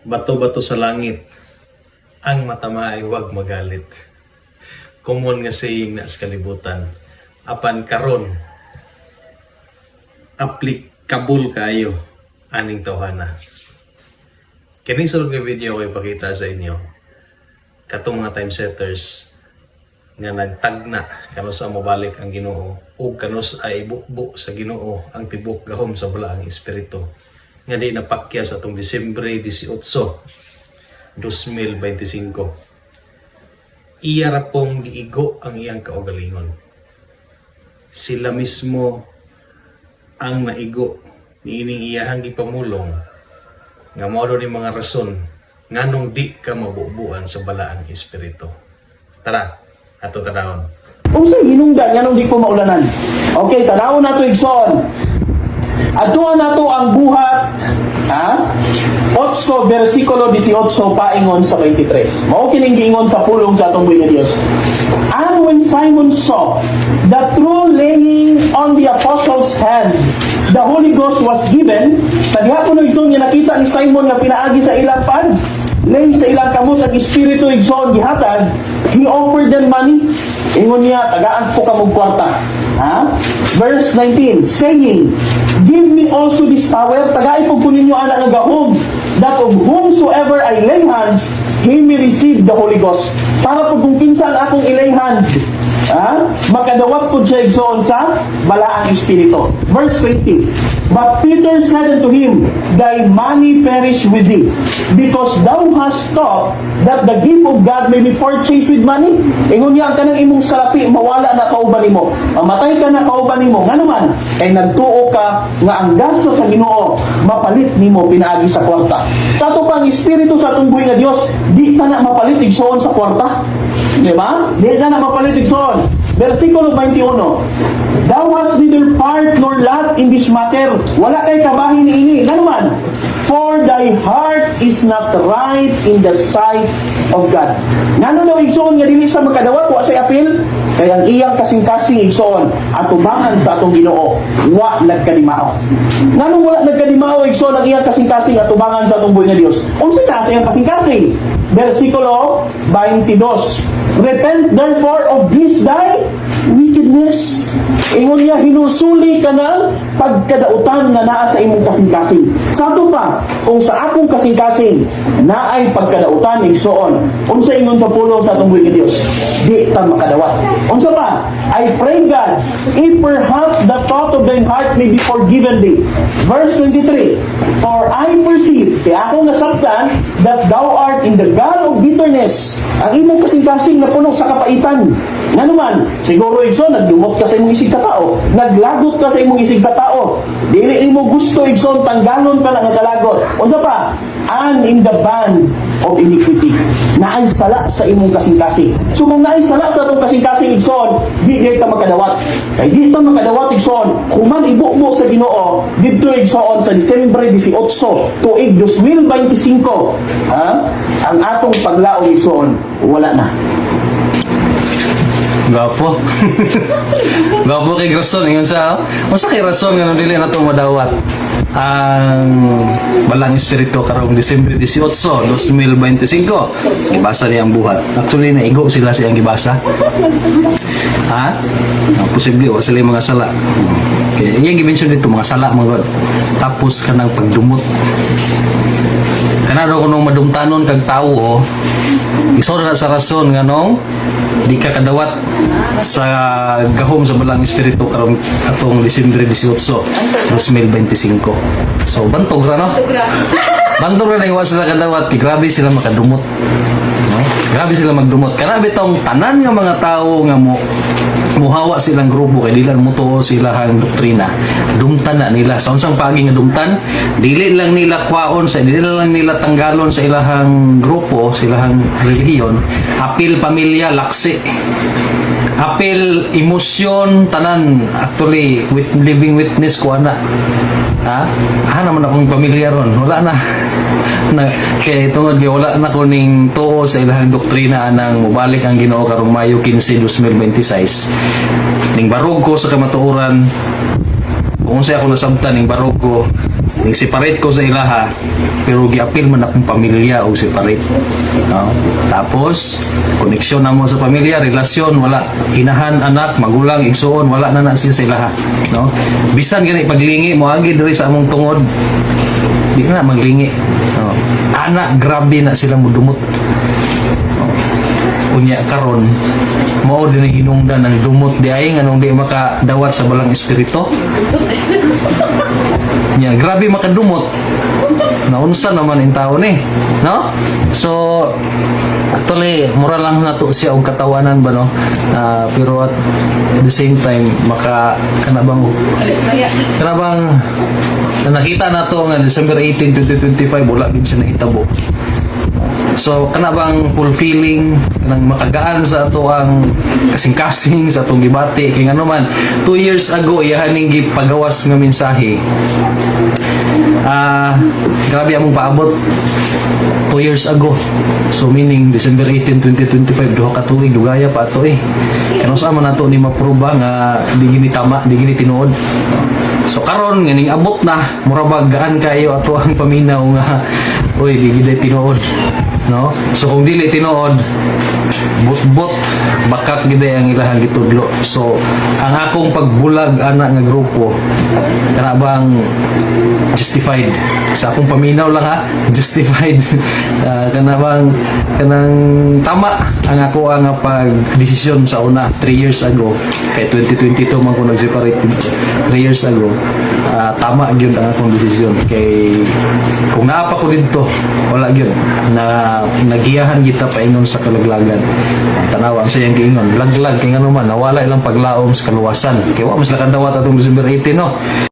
Bato-bato sa langit, ang matama ay huwag magalit. Common nga saying na sa kalibutan. Apan karon, applicable kayo aning tawhana. Kining sulod nga video ko ipakita sa inyo. Katong mga time setters nga nagtagna kanus sa mabalik ang Ginoo ug kanus ay ibukbo sa Ginoo ang tibok gahom sa balaang espiritu nga di napakya sa atong Disyembre 18, 2025. Iya ra pong giigo ang iyang kaugalingon. Sila mismo ang naigo niining iyahang gipamulong nga mao ni mga rason nganong di ka mabubuan sa balaang espiritu. Tara, ato tanawon. Unsa hinungdan nganong di ko maulanan? Okay, tanawon nato igsoon. Adtuan nato ang buhat 8 versikulo 18 paingon sa 23. Mao kining giingon sa pulong sa atong buhi nga Dios. And when Simon saw the true laying on the apostles' hand, the Holy Ghost was given. Sa gihapon ng igsoon nga nakita ni Simon nga pinaagi sa ilang pad, lay sa ilang kamot ang espiritu igsoon gihatag, he offered them money. Ingon niya, tagaan po ka mong kwarta. Verse 19, saying, give me also this power, tagai po kunin nyo anak ng gahom, that of whomsoever I lay hands, he may receive the Holy Ghost. Para po kung kinsan akong ilay hand, makadawat po siya igsoon sa balaang espiritu. Verse 20, but Peter said unto him, thy money perish with thee, because thou hast thought that the gift of God may be purchased with money. Ingon niya, ang kanang imong salapi, mawala na kauban nimo. Mamatay ka na kauban nimo. Nga naman, ay nagtuo ka nga ang gasto sa Ginoo, mapalit nimo pinaagi sa kwarta. Sa ato pang espiritu sa atong buhi nga Dios, di ka na mapalit igsoon sa kwarta. Diba? Di ka na mapalit igsoon. Versikulo 21, thou hast neither part nor lot in this matter. Wala kay kabahin ini. Nga naman, for thy heart is not right in the sight of God. Ngano daw igsoon nga dili sa makadawat wa say apil? Kaya ang iyang kasing-kasing igsoon atubangan sa atong Ginoo, wa nagkadimao. Ngano wala nagkadimao igsoon ang iyang kasing-kasing atubangan sa atong buhi nga Dios? Unsa ta sa iyang kasing-kasing? Versikulo 22, repent therefore of this thy wickedness. Ingon niya, hinusuli ka ng pagkadautan na naa sa imong kasing-kasing. Sa ato pa, kung sa akong kasing-kasing naay pagkadautan igsoon, unsa ingon sa pulong sa atong buhi nga Dios? Di ta makadawat. Unsa pa? I pray God, if perhaps the thought of thine heart may be forgiven thee. Verse 23, for I perceive, kaya ako nasabtan, that thou art in the gall of bitterness. Ang imong kasing-kasing na puno sa kapaitan. Nga naman, siguro igsoon, nagdumot ka sa imong isig katao, naglagot ka sa imong isig katao, dili imo gusto igsoon, tanggalon ka lang ang kalagot. Unsa pa? And in the band of iniquity. Naay sala sa imong kasing-kasing. So kung naay sala sa atong kasing-kasing igsoon, di ka makadawat. Kay di ta makadawat igsoon, human ibukbo sa Ginoo didto igsoon sa Disyembre 18, tuig 2025. Ang atong paglaom igsoon, wala na. Gapo. Gapo kay rason ingon sa. Unsa kay rason nga dili na to madawat ang balang espiritu karong Disyembre 18, 2025. Ibasa niya ang buhat. Actually naigo sila siyang gibasa. Posible o sila mga sala. Okay, yung gimension dito mga sala mga God. Tapos kanang pagdumot. Kana daw kunong madumtanon kag tawo iso na sa rason nga nung di ka kadawat sa gahom sa balang espiritu karong atong Disyembre 18, 2025. So bantog ra no? Bantog ra na sila kadawat, grabe sila makadumot. No? Grabe sila magdumot. Kana bitong tanan nga mga tawo nga muhawa silang grupo kay dili mo tuo silahang doktrina. Dumtan na nila. Sa unsang pagi nga dumtan, dili lang nila kwaon sa dili lang nila tanggalon sa ilahang grupo, sa ilahang relihiyon, apil pamilya, laksi. Apil emosyon tanan actually with living witness ko ana. Naman akong pamilya ron. Wala na. Kaya tungod kay wala na ko ning tuo sa ilahang doktrina nang mubalik ang Ginoo karong Mayo 15, 2026. Ning barog ko sa kamatuoran kung sa ako nasabtan ning barog ko, ning separate ko sa ilaha, pero giapil man akong pamilya og separate. No? Tapos koneksyon namo sa pamilya, relasyon wala, inahan, anak, magulang, igsuon wala na siya sa ilaha. No? Bisan gani paglingi mo agi diri sa among tungod. Di na maglingi. No? Anak grabe na sila mudumot. Unya karon mao din ang hinungdan ng dumot di ay nganong di makadawat sa balang espiritu. Nya grabe makadumot. Naunsa naman in tao ni, no? So actually mura lang nato siya og katawanan ba no. Pero at the same time maka kanabang nakita nato nga December 18, 2025 wala gid siya nahitabo. So kana bang fulfilling nang makagaan sa ato ang kasing-kasing sa atong gibati kay ngano man 2 years ago iyahaning gipagawas nga mensahe. Grabe among paabot 2 years ago. So meaning December 18, 2025 duha ka tuig dugaya pa ato Kano sa man nato ni mapruba nga di gini tama, di gini tinuod. So karon nganing abot na mura ba gaan kayo ato ang paminaw nga oy di gid tinuod. No? So kung dili tinuod bot bakak gid ang ilahang gitudlo. So ang akong pagbulag ana nga grupo kana bang justified sa akong paminaw lang ha, justified. Kana bang kanang tama ang ako ang pagdesisyon sa una 3 years ago kay 2022 man ko nag-separate 3 years ago. Tama gyud ang akong desisyon kay kung naapa ko dito wala gyud na nagiyahan kita paingon sa kalaglagan. Ang tanaw ang sayang giingon laglag kay ngano man nawala ilang paglaom sa kaluwasan kay wa mas lakadawat atong December 18 no.